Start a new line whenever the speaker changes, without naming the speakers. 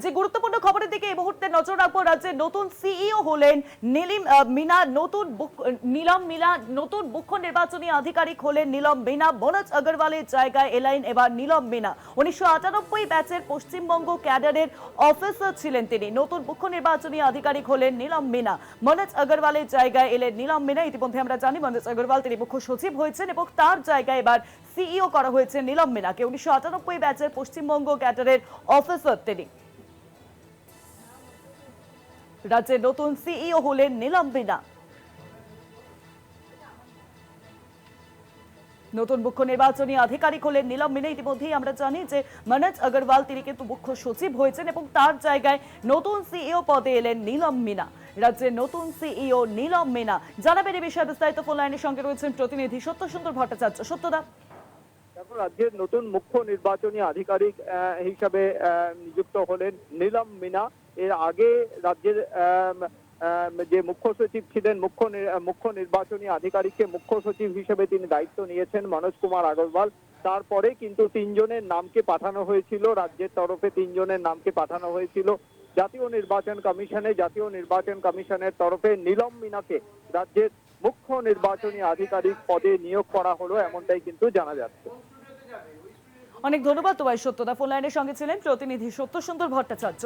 যে গুরুত্বপূর্ণ খবরের দিকে এই মুহূর্তে নজর রাখবো। রাজ্যের নতুন সিইও হলেন নীলম মিনা, নতুন মুখ্য নির্বাচনী আধিকারিক হলেন নীলম মিনা। মনোজ আগরওয়ালের জায়গায় এলেন এবার নীলম মিনা। 1998 ব্যাচের পশ্চিমবঙ্গ ক্যাডারের অফিসার ছিলেন তিনি। নতুন মুখ্য নির্বাচনী আধিকারিক হলেন নীলম মিনা। মনোজ আগরওয়ালের জায়গায় এলেন নীলম মিনা। ইতিমধ্যে আমরা জানি মনোজ আগরওয়াল তিনি মুখ্য সচিব হয়েছেন এবং তার জায়গায় এবার সিইও করা হয়েছে নীলম মিনাকে। 1998 ব্যাচের পশ্চিমবঙ্গ ক্যাডারের অফিসার তিনি। রাজ্যের নতুন সিইও হলেন নীলম মিনা। নতুন মুখ্য নির্বাচনী আধিকারিক হলেন নীলম মিনা। ইতিমধ্যেই আমরা জানি যে মনোজ আগরওয়াল তিনি কিন্তু মুখ্য সচিব হয়েছেন এবং তার জায়গায় নতুন সিইও পদে এলেন নীলম মিনা। রাজ্যের নতুন সিইও নীলম মিনা। জানাবেন এই বিষয়ে বিস্তারিত ফোন লাইনের সঙ্গে রয়েছেন প্রতিনিধি সত্যসুন্দর ভট্টাচার্য। সত্যদা,
রাজ্যের নতুন মুখ্য নির্বাচনী আধিকারিক হিসাবে নিযুক্ত হলেন নীলম মিনা। এর আগে রাজ্যের যে মুখ্য সচিব ছিলেন, মুখ্য নির্বাচনী আধিকারিককে মুখ্য সচিব হিসেবে তিনি দায়িত্ব নিয়েছেন মনোজ কুমার আগরওয়াল। তারপরে কিন্তু তিনজনের নামকে পাঠানো হয়েছিল, রাজ্যের তরফে তিনজনের নামকে পাঠানো হয়েছিল জাতীয় নির্বাচন কমিশনে। জাতীয় নির্বাচন কমিশনের তরফে নীলম মিনাকে রাজ্যের মুখ্য নির্বাচনী আধিকারিক পদে নিয়োগ করা হলো, এমনটাই কিন্তু জানা যাচ্ছে।
অনেক ধন্যবাদ তোমায় সত্যদা। ফোন লাইনের সঙ্গে ছিলেন প্রতিনিধি সত্যসুন্দর ভট্টাচার্য।